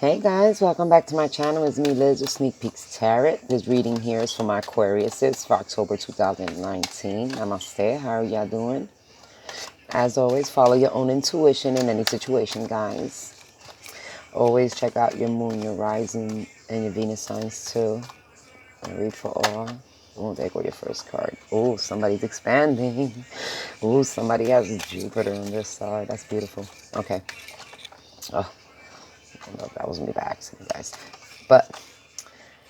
Hey guys, welcome back to my channel. It's me, Liz, with Sneak Peeks Tarot. This reading here is for my Aquariuses for October 2019. Namaste. How are y'all doing? As always, follow your own intuition in any situation, guys. Always check out your moon, your rising, and your Venus signs too. And read for all. Oh, there go your first card. Oh, somebody's expanding. Oh, somebody has Jupiter on their side. That's beautiful. Okay. Oh, I don't know if that was me by accident, guys. But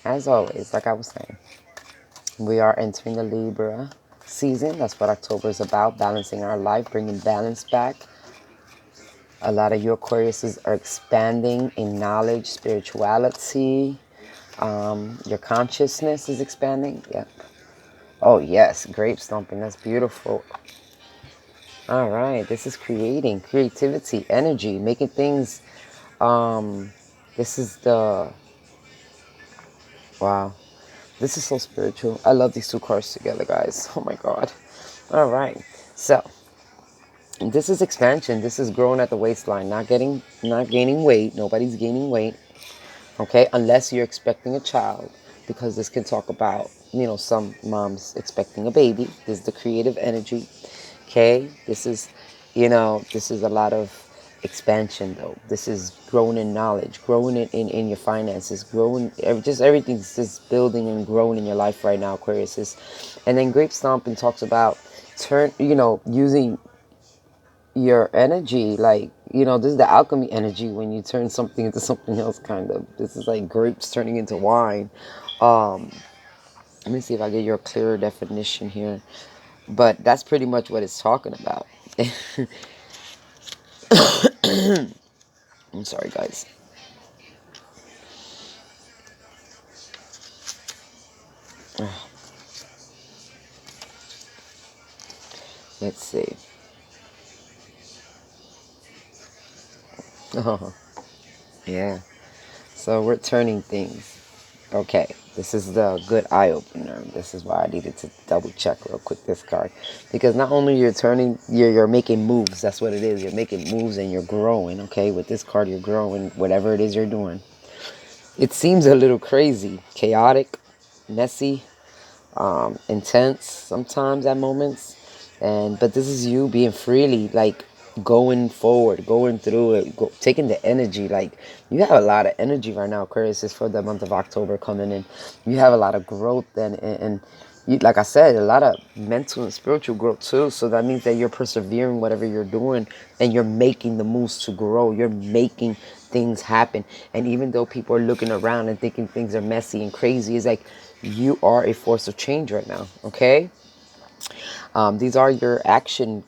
as always, like I was saying, we are entering the Libra season. That's what October is about, balancing our life, bringing balance back. A lot of you Aquariuses are expanding in knowledge, spirituality. Your consciousness is expanding. Yep. Oh, yes. Grape stomping. That's beautiful. All right. This is creating creativity, energy, making things. This is the... Wow. This is so spiritual. I love these two cards together, guys. Oh, my God. All right. So... this is expansion. This is growing at the waistline, not gaining weight. Nobody's gaining weight, okay? Unless you're expecting a child, because this can talk about, some moms expecting a baby. This is the creative energy, okay? This is, this is a lot of expansion, though. This is growing in knowledge, growing in your finances, growing, just everything's just building and growing in your life right now, Aquarius. And then Grape Stomping talks about using your energy, like, this is the alchemy energy when you turn something into something else, kind of. This is like grapes turning into wine. Let me see if I get your clearer definition here. But that's pretty much what it's talking about. I'm sorry, guys. Let's see. Oh, yeah. So we're turning things. Okay, this is the good eye-opener. This is why I needed to double check real quick this card. Because not only you're turning, you're making moves. That's what it is. You're making moves and you're growing, okay? With this card, you're growing, whatever it is you're doing. It seems a little crazy, chaotic, messy, intense sometimes at moments. But this is you being freely, like, going forward, going through it, taking the energy. Like, you have a lot of energy right now, Aquarius, is for the month of October coming in. You have a lot of growth and you, like I said, a lot of mental and spiritual growth too. So that means that you're persevering whatever you're doing and you're making the moves to grow. You're making things happen. And even though people are looking around and thinking things are messy and crazy, it's like you are a force of change right now, okay? These are your action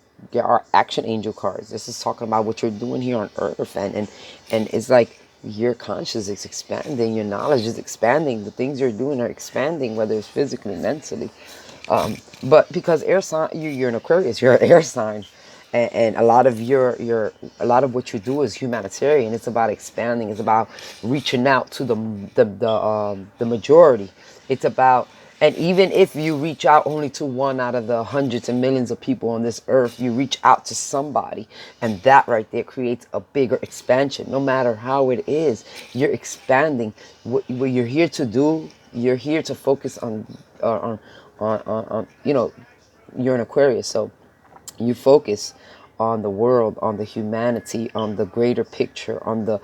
angel cards. This is talking about what you're doing here on Earth, and it's like your conscious is expanding, your knowledge is expanding, the things you're doing are expanding, whether it's physically, mentally. But because air sign, you're an Aquarius, you're an air sign, and a lot of a lot of what you do is humanitarian. It's about expanding. It's about reaching out to the majority. It's about, and even if you reach out only to one out of the hundreds and millions of people on this earth, you reach out to somebody, and that right there creates a bigger expansion. No matter how it is, you're expanding. What you're here to do, you're here to focus on you're an Aquarius, so you focus on the world, on the humanity, on the greater picture, on the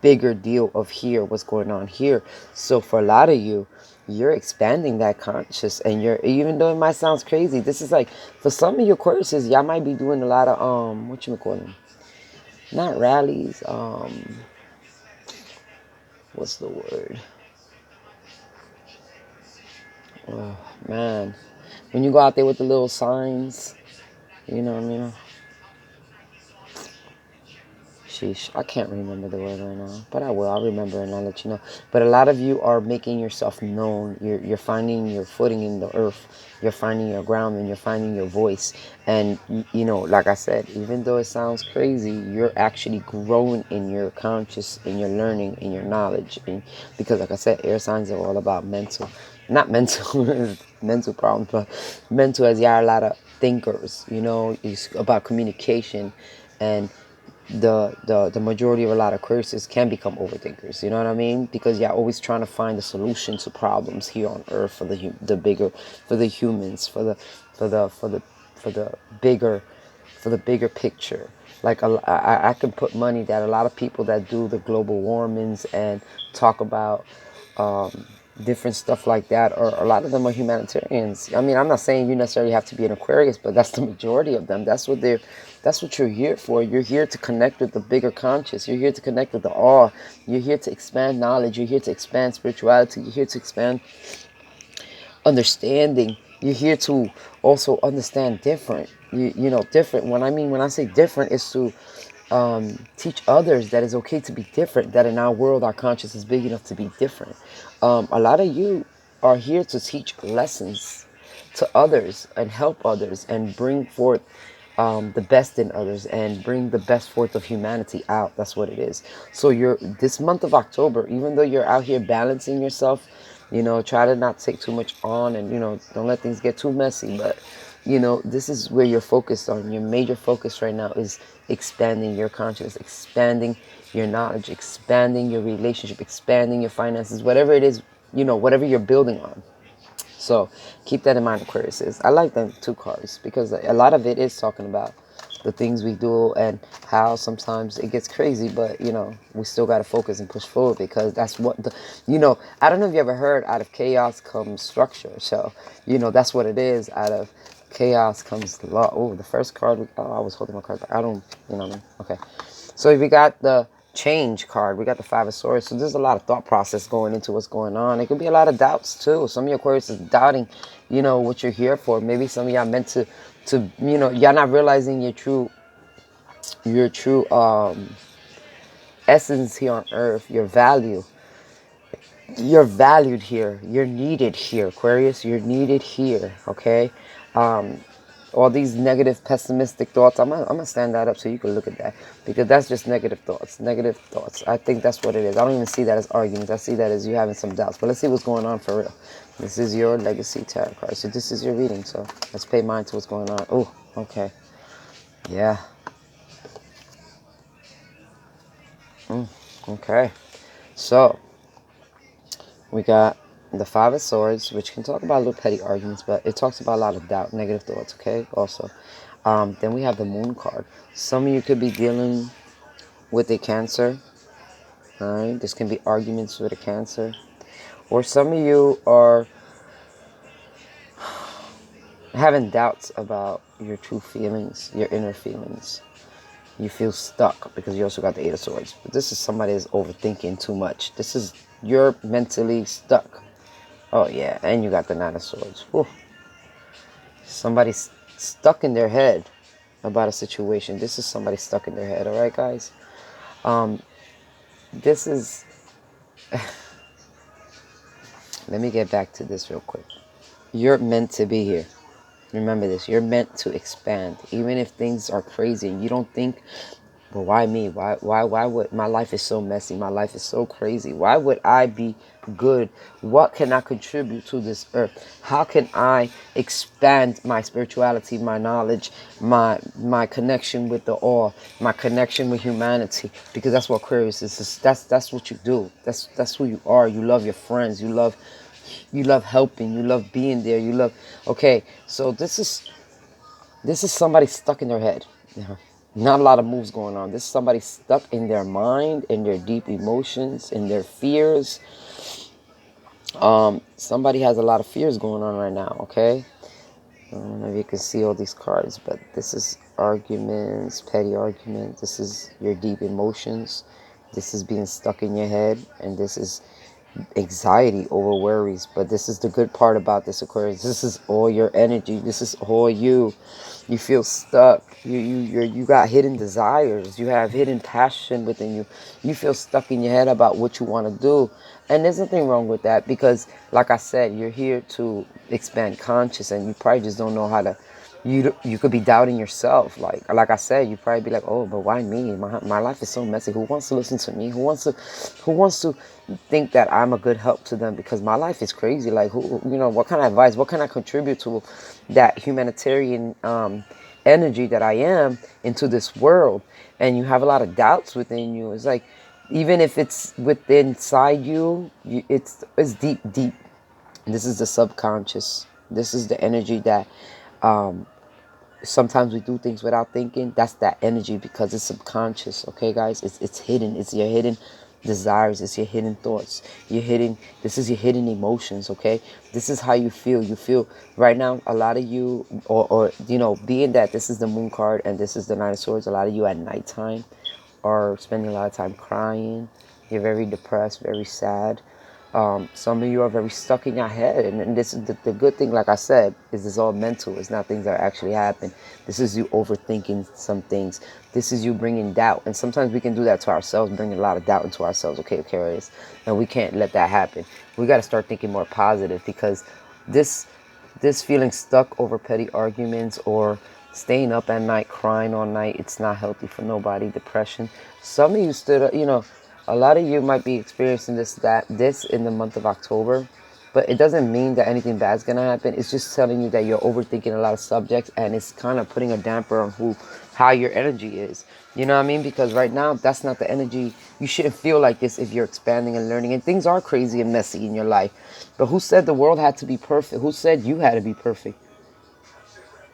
bigger deal of here, what's going on here. So for a lot of you, you're expanding that conscious, and you're, even though it might sound crazy, this is like, for some of your Aquariuses, y'all might be doing a lot of what you call them, not rallies, what's the word, oh man, when you go out there with the little signs, you know what I mean? Sheesh, I can't remember the word right now, but I will. I'll remember and I'll let you know. But a lot of you are making yourself known. You're finding your footing in the earth. You're finding your ground and you're finding your voice. And, like I said, even though it sounds crazy, you're actually growing in your conscious, in your learning, in your knowledge. Because, like I said, air signs are all about mental. Not mental, mental problems, but mental, as you are a lot of thinkers. It's about communication and the majority of a lot of Aquariuses can become overthinkers. You know what I mean? Because you're always trying to find the solution to problems here on Earth for the bigger, for the humans, for the bigger, for the bigger picture. Like I can put money that a lot of people that do the global warmings and talk about different stuff like that, or a lot of them are humanitarians. I mean, I'm not saying you necessarily have to be an Aquarius, but that's the majority of them. That's what you're here for. You're here to connect with the bigger conscious. You're here to connect with the awe. You're here to expand knowledge. You're here to expand spirituality. You're here to expand understanding. You're here to also understand different. You know, different. When I say different, is to teach others that it's okay to be different, that in our world our conscience is big enough to be different. A lot of you are here to teach lessons to others and help others and bring forth the best in others and bring the best forth of humanity out. That's what it is. So you're, this month of October, even though you're out here balancing yourself, you know, try to not take too much on, and, you know, don't let things get too messy. But, you know, this is where you're focused on. Your major focus right now is expanding your consciousness, expanding your knowledge, expanding your relationship, expanding your finances, whatever it is, you know, whatever you're building on. So keep that in mind, Aquarius. I like them two cards because a lot of it is talking about the things we do and how sometimes it gets crazy, but, you know, we still got to focus and push forward, because that's what the, you know, I don't know if you ever heard, out of chaos comes structure. So, you know, that's what it is. Out of chaos comes law. Oh, the first card. Oh, I was holding my card. I don't, you know what I mean? Okay. So we got the change card. We got the Five of Swords. So there's a lot of thought process going into what's going on. It could be a lot of doubts too. Some of your Aquarius is doubting, you know, what you're here for. Maybe some of y'all meant to, you know, y'all not realizing your true essence here on Earth, your value. You're valued here. You're needed here, Aquarius. You're needed here, okay? All these negative, pessimistic thoughts, I'm gonna stand that up so you can look at that, because that's just negative thoughts. Negative thoughts. I think that's what it is. I don't even see that as arguments. I see that as you having some doubts. But let's see what's going on for real. This is your legacy tarot card. So this is your reading. So let's pay mind to what's going on. Oh, okay. Yeah. Okay. So we got the Five of Swords, which can talk about little petty arguments, but it talks about a lot of doubt, negative thoughts, okay, also. Then we have the Moon card. Some of you could be dealing with a Cancer, all right? This can be arguments with a Cancer. Or some of you are having doubts about your true feelings, your inner feelings. You feel stuck because you also got the Eight of Swords. But this is somebody that's overthinking too much. This is, you're mentally stuck. Oh, yeah, and you got the Nine of Swords. Whew. Somebody's stuck in their head about a situation. This is somebody stuck in their head, all right, guys? This is... Let me get back to this real quick. You're meant to be here. Remember this. You're meant to expand. Even if things are crazy and you don't think, well, why me? Why would, my life is so messy? My life is so crazy. Why would I be good? What can I contribute to this earth? How can I expand my spirituality, my knowledge, my connection with the awe, my connection with humanity? Because that's what Aquarius is. That's what you do. That's who you are. You love your friends. You love helping. You love being there. You love. Okay, so this is somebody stuck in their head. Not a lot of moves going on. This is somebody stuck in their mind, in their deep emotions, in their fears. Somebody has a lot of fears going on right now, okay? I don't know if you can see all these cards, but this is arguments, petty arguments. This is your deep emotions. This is being stuck in your head, and this is anxiety over worries. But this is the good part about this, Aquarius. This is all your energy. This is all you. You feel stuck. You got hidden desires. You have hidden passion within you. You feel stuck in your head about what you want to do. And there's nothing wrong with that, because, like I said, you're here to expand conscious, and you probably just don't know how to. You could be doubting yourself. Like I said, you probably be like, oh, but why me? My life is so messy. Who wants to listen to me? Who wants to think that I'm a good help to them? Because my life is crazy. Like, who, you know, what kind of advice? What can I contribute to that humanitarian energy that I am into this world, and you have a lot of doubts within you. It's like, even if it's within inside you, it's deep, deep. This is the subconscious. This is the energy that sometimes we do things without thinking. That's that energy, because it's subconscious. Okay, guys, it's hidden. It's your hidden desires. It's your hidden thoughts. This is your hidden emotions. Okay, this is how you feel. You feel right now, a lot of you, or you know, being that this is the moon card and this is the Nine of Swords, a lot of you at nighttime are spending a lot of time crying. You're very depressed, very sad. Some of you are very stuck in your head, and this is the good thing, like I said, is it's all mental. It's not things that actually happen. This is you overthinking some things. This is you bringing doubt, and sometimes we can do that to ourselves, bringing a lot of doubt into ourselves. Okay, Aquarius, and we can't let that happen. We got to start thinking more positive, because this feeling stuck over petty arguments or staying up at night, crying all night, it's not healthy for nobody. Depression. Some of you stood, you know, a lot of you might be experiencing this in the month of October, but it doesn't mean that anything bad's gonna happen. It's just telling you that you're overthinking a lot of subjects, and it's kind of putting a damper on how your energy is. You know what I mean? Because right now, that's not the energy. You shouldn't feel like this if you're expanding and learning. And things are crazy and messy in your life. But who said the world had to be perfect? Who said you had to be perfect?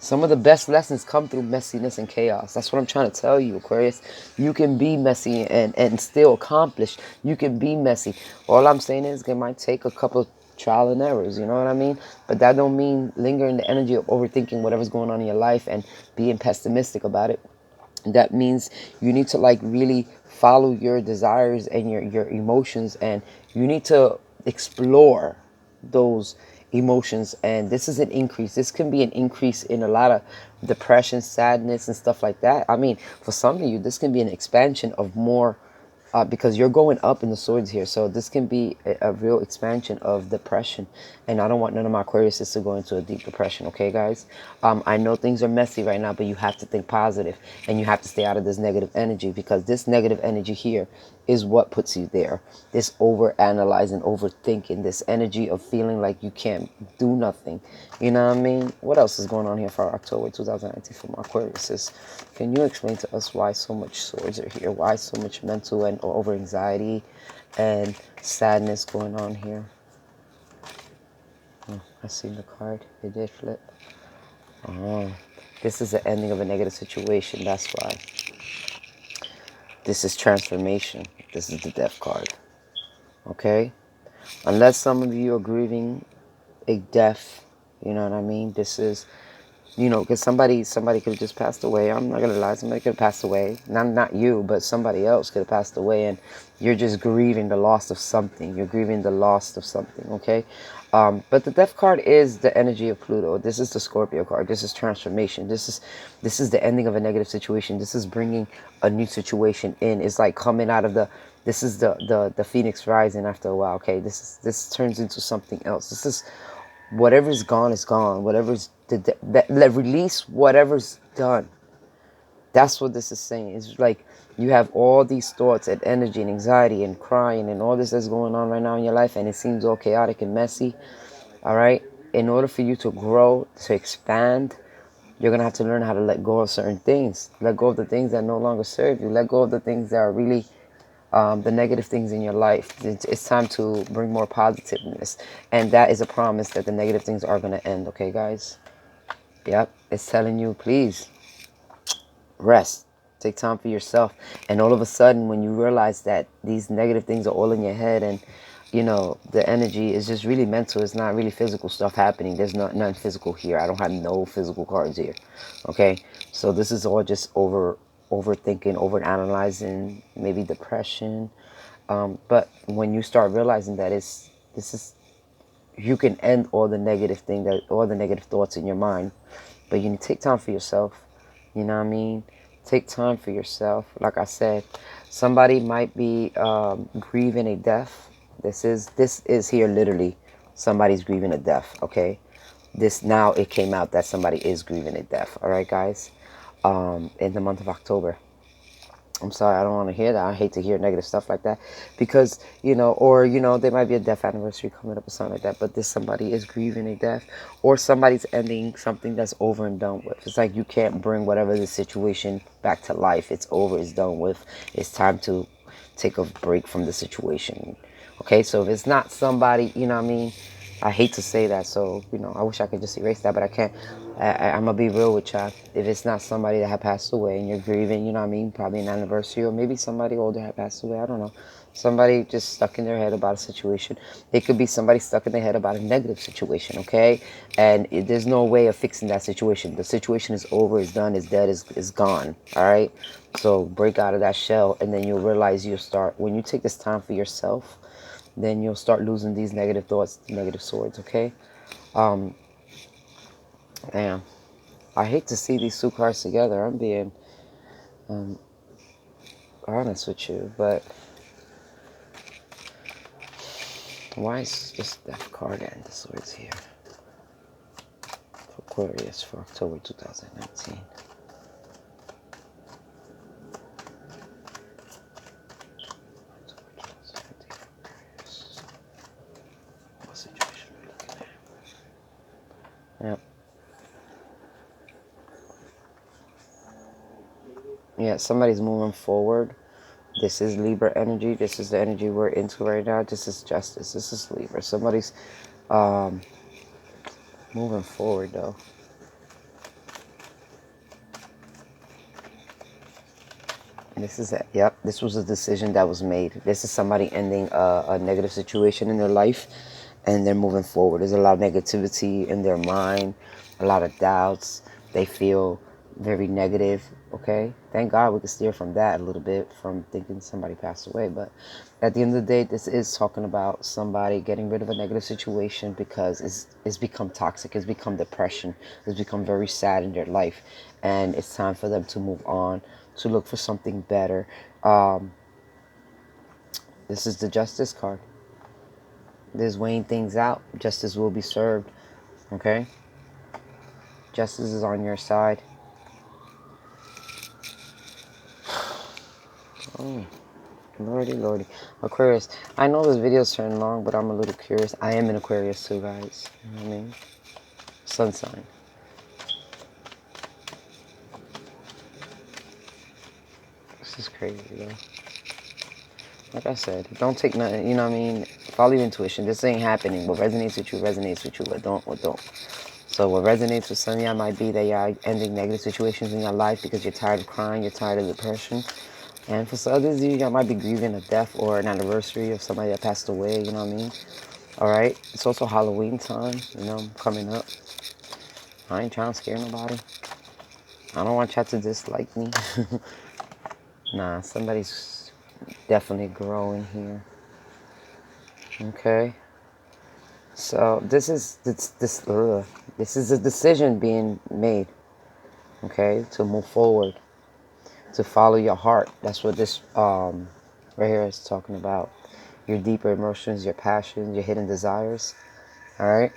Some of the best lessons come through messiness and chaos. That's what I'm trying to tell you, Aquarius. You can be messy and still accomplish. You can be messy. All I'm saying is it might take a couple of trial and errors, you know what I mean? But that don't mean linger in the energy of overthinking whatever's going on in your life and being pessimistic about it. That means you need to like really follow your desires and your emotions, and you need to explore those emotions. And this is an increase. This can be an increase in a lot of depression, sadness, and stuff like that. I mean, for some of you, this can be an expansion of more, because you're going up in the swords here. So this can be a real expansion of depression. And I don't want none of my Aquariuses to go into a deep depression, okay, guys? I know things are messy right now, but you have to think positive, and you have to stay out of this negative energy, because this negative energy here is what puts you there. This over-analyzing, overthinking, this energy of feeling like you can't do nothing. You know what I mean? What else is going on here for October 2019 for my Aquariuses? Can you explain to us why so much swords are here? Why so much mental and over anxiety and sadness going on here? Oh, I seen the card. It did flip. Oh, this is the ending of a negative situation. That's why. This is transformation. This is the death card. Okay? Unless some of you are grieving a death, you know what I mean? This is, you know, because somebody could have just passed away. I'm not gonna lie, somebody could have passed away. Not you, but somebody else could have passed away, and you're just grieving the loss of something. You're grieving the loss of something, okay? But the death card is the energy of Pluto. This is the Scorpio card. This is transformation. This is the ending of a negative situation. This is bringing a new situation in. It's like coming out of this is the phoenix rising after a while, okay? This turns into something else. This is whatever's gone is gone. Whatever's release whatever's done. That's what this is saying. It's like you have all these thoughts and energy and anxiety and crying and all this that's going on right now in your life, and it seems all chaotic and messy. All right? In order for you to grow, to expand, you're going to have to learn how to let go of certain things. Let go of the things that no longer serve you. Let go of the things that are really the negative things in your life. It's time to bring more positiveness. And that is a promise that the negative things are going to end. Okay, guys? Yep. It's telling you, please, rest. Take time for yourself. And all of a sudden, when you realize that these negative things are all in your head, and you know the energy is just really mental, it's not really physical stuff happening. There's nothing physical here. I don't have no physical cards here. Okay, so this is all just overthinking, overanalyzing, maybe depression. But when you start realizing that you can end all the negative all the negative thoughts in your mind, but you need to take time for yourself. You know what I mean? Take time for yourself. Like I said, somebody might be grieving a death. This is here literally. Somebody's grieving a death. Okay, now it came out that somebody is grieving a death. All right, guys. In the month of October. I'm sorry, I don't want to hear that. I hate to hear negative stuff like that because, you know, or, you know, there might be a death anniversary coming up or something like that, but this somebody is grieving a death or somebody's ending something that's over and done with. It's like you can't bring whatever the situation back to life. It's over, it's done with. It's time to take a break from the situation. Okay, so if it's not somebody, you know what I mean? I hate to say that, so, you know, I wish I could just erase that, but I can't. I'm going to be real with y'all. If it's not somebody that had passed away and you're grieving, you know what I mean? Probably an anniversary, or maybe somebody older had passed away. I don't know. Somebody just stuck in their head about a situation. It could be somebody stuck in their head about a negative situation, okay? And there's no way of fixing that situation. The situation is over, it's done, it's dead, it's gone, all right? So break out of that shell, and then you'll realize you'll start, when you take this time for yourself, then you'll start losing these negative thoughts, negative swords, okay? Damn. I hate to see these two cards together. I'm being honest with you, but why is just that card and the swords here? For Aquarius for October 2019. What situation are we looking at? Yep. Yeah, somebody's moving forward. This is Libra energy. This is the energy we're into right now. This is justice. This is Libra. Somebody's moving forward, though. This is it. Yep, this was a decision that was made. This is somebody ending a negative situation in their life, and they're moving forward. There's a lot of negativity in their mind, a lot of doubts. They feel very negative, okay? Thank God we can steer from that a little bit, from thinking somebody passed away. But at the end of the day, this is talking about somebody getting rid of a negative situation because it's become toxic. It's become depression. It's become very sad in their life. And it's time for them to move on, to look for something better. This is the justice card. There's weighing things out. Justice will be served, okay? Justice is on your side. Oh, lordy, lordy. Aquarius, I know this video's turning long, but I'm a little curious. I am an Aquarius too, guys. You know what I mean? Sun sign. This is crazy, though. Like I said, don't take nothing, you know what I mean? Follow your intuition. This ain't happening. What resonates with you resonates with you. What don't. So what resonates with some of y'all might be that y'all ending negative situations in your life because you're tired of crying, you're tired of depression. And for some others, y'all might be grieving a death or an anniversary of somebody that passed away, you know what I mean? Alright? It's also Halloween time, you know, coming up. I ain't trying to scare nobody. I don't want y'all to dislike me. Nah, somebody's definitely growing here. Okay? So this is a decision being made, okay, to move forward, to follow your heart. That's what this right here is talking about. Your deeper emotions, your passions, your hidden desires. All right.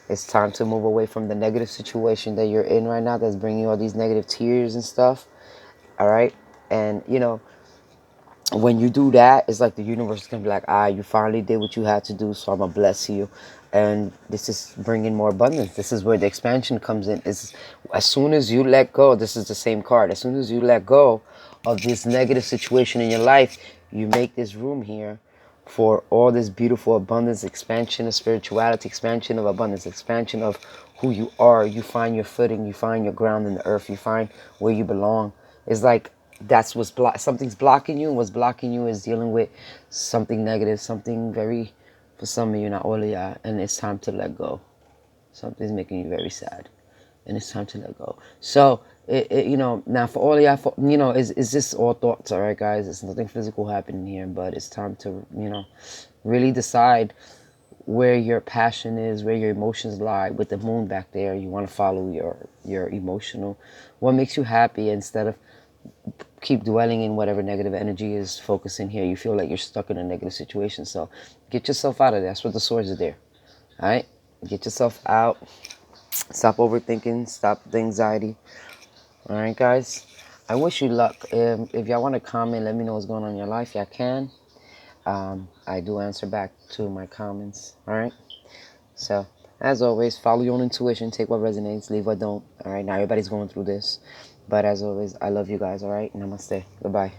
It's time to move away from the negative situation that you're in right now that's bringing you all these negative tears and stuff. All right. And, you know, when you do that, it's like the universe is going to be like, you finally did what you had to do, so I'm going to bless you. And this is bringing more abundance. This is where the expansion comes in. Is as soon as you let go, this is the same card. As soon as you let go of this negative situation in your life, you make this room here for all this beautiful abundance, expansion of spirituality, expansion of abundance, expansion of who you are. You find your footing, you find your ground in the earth, you find where you belong. It's like that's what's something's blocking you, and what's blocking you is dealing with something negative, something very, for some of you, not all of y'all, and it's time to let go. Something's making you very sad, and it's time to let go. So you know, now for all of y'all, you know, it's just all thoughts, all right, guys. It's nothing physical happening here, but it's time to, you know, really decide where your passion is, where your emotions lie. With the moon back there, you want to follow your emotional, what makes you happy, instead of keep dwelling in whatever negative energy is focusing here. You feel like you're stuck in a negative situation, so get yourself out of there. That's what the swords are there. All right, get yourself out. Stop overthinking. Stop the anxiety. All right, guys. I wish you luck. If y'all want to comment, let me know what's going on in your life. Y'all can. I do answer back to my comments. All right. So, as always, follow your own intuition. Take what resonates, leave what don't. All right. Now everybody's going through this. But as always, I love you guys. All right. Namaste. Goodbye.